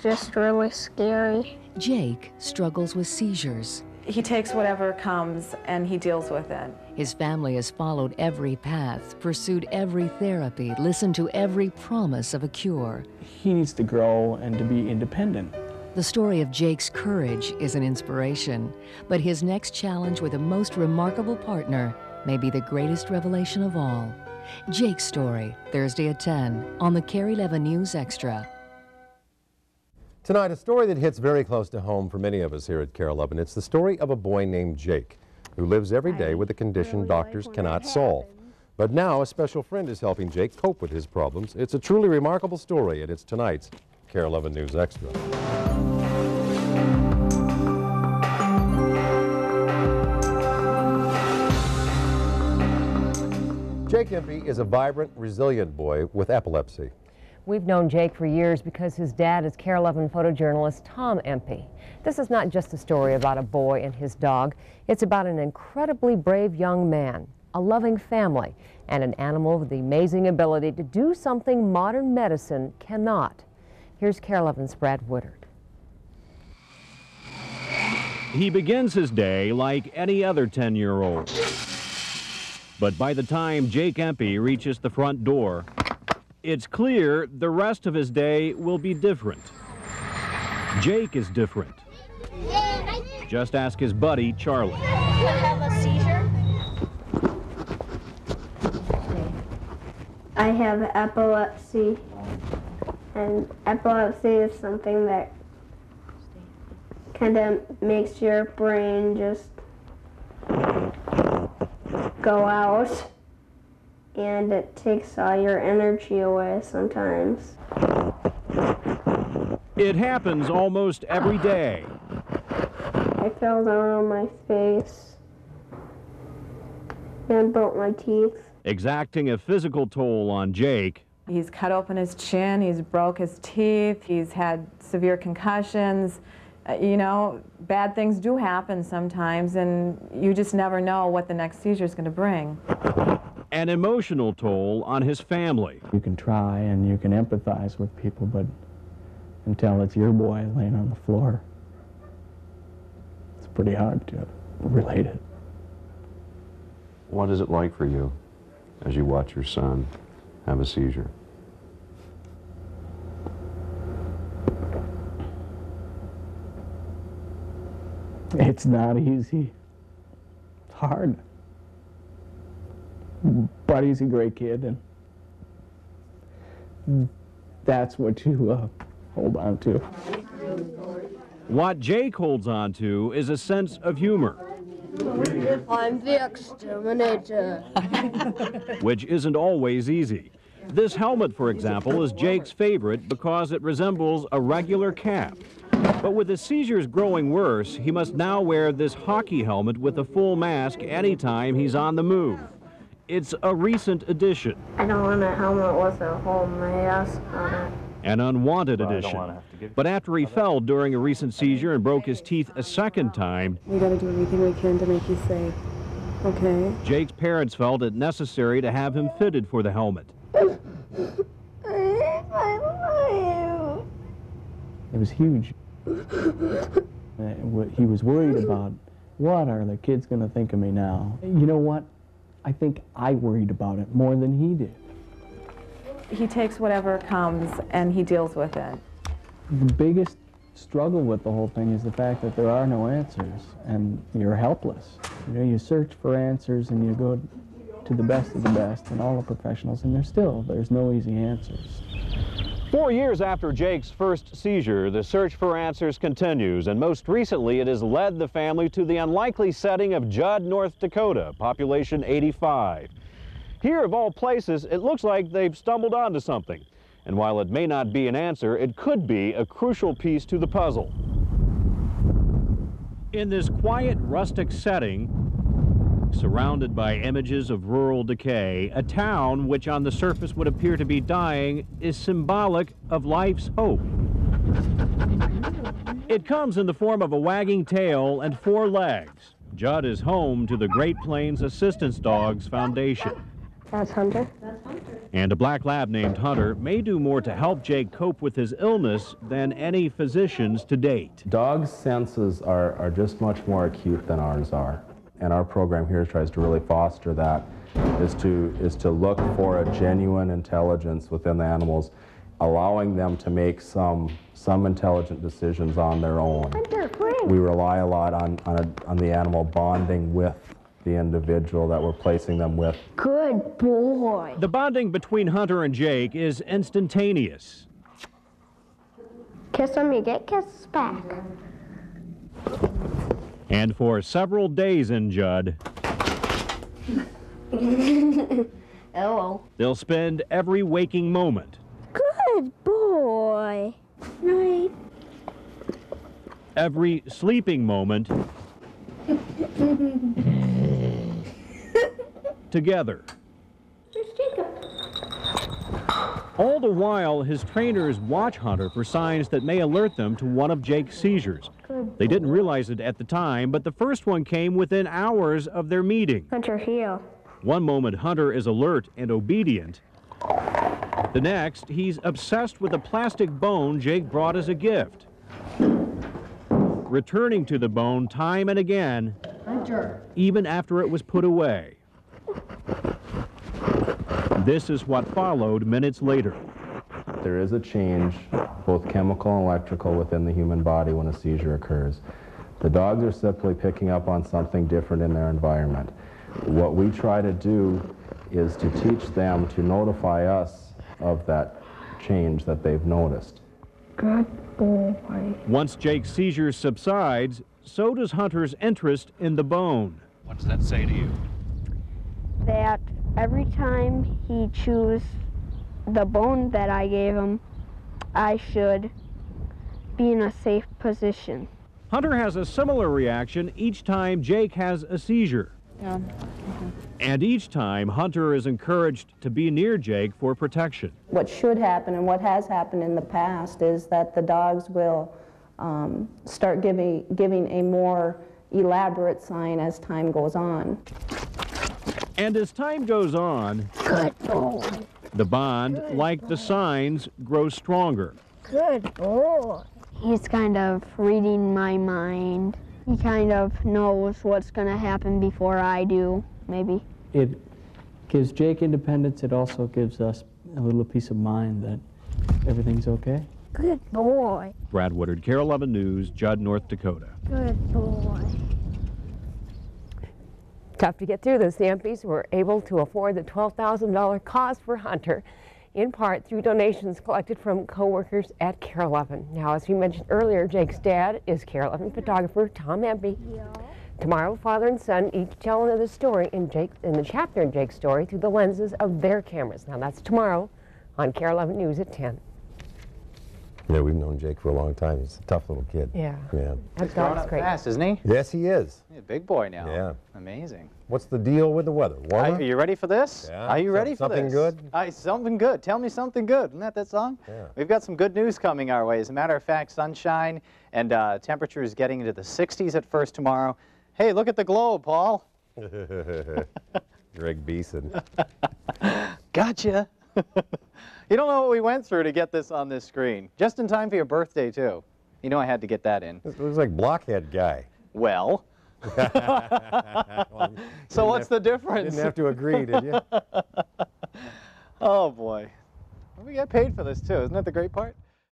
just really scary. Jake struggles with seizures. He takes whatever comes and he deals with it. His family has followed every path, pursued every therapy, listened to every promise of a cure. He needs to grow and to be independent. The story of Jake's courage is an inspiration, but his next challenge with a most remarkable partner may be the greatest revelation of all. Jake's Story, Thursday at 10 on the KARE 11 News Extra. Tonight, a story that hits very close to home for many of us here at KARE 11. It's the story of a boy named Jake who lives every day with a condition doctors cannot solve. But now a special friend is helping Jake cope with his problems. It's a truly remarkable story, and it's tonight's KARE 11 News Extra. Jake Empey is a vibrant, resilient boy with epilepsy. We've known Jake for years because his dad is KARE 11 photojournalist Tom Empey. This is not just a story about a boy and his dog. It's about an incredibly brave young man, a loving family, and an animal with the amazing ability to do something modern medicine cannot. Here's KARE 11's Brad Woodard. He begins his day like any other 10-year-old. But by the time Jake Empey reaches the front door, it's clear the rest of his day will be different. Jake is different. Just ask his buddy, Charlie. You have a seizure? I have epilepsy, and epilepsy is something that kind of makes your brain just go out, and it takes all your energy away sometimes. It happens almost every day. I fell down on my face and broke my teeth. Exacting a physical toll on Jake. He's cut open his chin, he's broke his teeth, he's had severe concussions. You know, bad things do happen sometimes, and you just never know what the next seizure is going to bring. An emotional toll on his family. You can try and you can empathize with people, but until it's your boy laying on the floor, it's pretty hard to relate it. What is it like for you as you watch your son have a seizure? It's not easy. It's hard. But he's a great kid, and that's what you hold on to. What Jake holds on to is a sense of humor. I'm the exterminator. Which isn't always easy. This helmet, for example, is Jake's favorite because it resembles a regular cap. But with his seizures growing worse, he must now wear this hockey helmet with a full mask anytime he's on the move. It's a recent addition. I don't want a helmet with a whole mask on it. An unwanted addition. But after he fell during a recent seizure and broke his teeth a second time, we gotta do everything we can to make you safe, okay? Jake's parents felt it necessary to have him fitted for the helmet. I love you. It was huge. He was worried about, what are the kids going to think of me now? You know what? I think I worried about it more than he did. He takes whatever comes and he deals with it. The biggest struggle with the whole thing is the fact that there are no answers, and you're helpless. You know, you search for answers and you go to the best of the best and all the professionals, and there's no easy answers. 4 years after Jake's first seizure, the search for answers continues, and most recently it has led the family to the unlikely setting of Judd, North Dakota, population 85. Here, of all places, it looks like they've stumbled onto something. And while it may not be an answer, it could be a crucial piece to the puzzle. In this quiet, rustic setting, surrounded by images of rural decay, a town which on the surface would appear to be dying is symbolic of life's hope. It comes in the form of a wagging tail and 4 legs. Judd is home to the Great Plains Assistance Dogs Foundation. That's Hunter. And a black lab named Hunter may do more to help Jake cope with his illness than any physicians to date. Dogs' senses are just much more acute than ours are. And our program here tries to really foster that, is to look for a genuine intelligence within the animals, allowing them to make some intelligent decisions on their own. We rely a lot on the animal bonding with the individual that we're placing them with. Good boy. The bonding between Hunter and Jake is instantaneous. Kiss him, you get kisses back. And for several days in Judd, Hello. they'll spend every waking moment Good boy. Right. every sleeping moment together. Where's Jacob? All the while, his trainers watch Hunter for signs that may alert them to one of Jake's seizures. They didn't realize it at the time, but the first one came within hours of their meeting. Hunter, heel. One moment, Hunter is alert and obedient. The next, he's obsessed with a plastic bone Jake brought as a gift, returning to the bone time and again, Hunter. even after it was put away. This is what followed minutes later. There is a change, both chemical and electrical, within the human body when a seizure occurs. The dogs are simply picking up on something different in their environment. What we try to do is to teach them to notify us of that change that they've noticed. Good boy. Once Jake's seizure subsides, so does Hunter's interest in the bone. What does that say to you? That every time he chews the bone that I gave him, I should be in a safe position. Hunter has a similar reaction each time Jake has a seizure. Yeah. And each time, Hunter is encouraged to be near Jake for protection. What should happen and what has happened in the past is that the dogs will start giving a more elaborate sign as time goes on. And as time goes on, Good boy. the bond, like the signs, grows stronger. Good boy. He's kind of reading my mind. He kind of knows what's going to happen before I do, maybe. It gives Jake independence. It also gives us a little peace of mind that everything's okay. Good boy. Brad Woodard, KARE 11 News, Judd, North Dakota. Good boy. Tough to get through this. The Empys were able to afford the $12,000 cost for Hunter, in part through donations collected from co-workers at KARE 11. Now, as we mentioned earlier, Jake's dad is KARE 11 photographer Tom Empey. Yeah. Tomorrow, father and son each tell another story in the chapter in Jake's story through the lenses of their cameras. Now, that's tomorrow on KARE 11 News at 10. Yeah, we've known Jake for a long time. He's a tough little kid. Yeah. Yeah. That dog's great. Fast, isn't he? Yes, he is. He's a big boy now. Yeah. Amazing. What's the deal with the weather? Warmer? Are you ready for this? Yeah. Are you ready for something this? good? Something good. Tell me something good. Isn't that song? Yeah. We've got some good news coming our way. As a matter of fact, sunshine and temperatures getting into the 60s at first tomorrow. Hey, look at the globe, Paul. Greg Beeson. Gotcha. You don't know what we went through to get this on this screen. Just in time for your birthday, too. You know I had to get that in. It looks like Blockhead guy. Well. Well, so what's the difference? Didn't have to agree, did you? Oh, boy. We get paid for this, too. Isn't that the great part?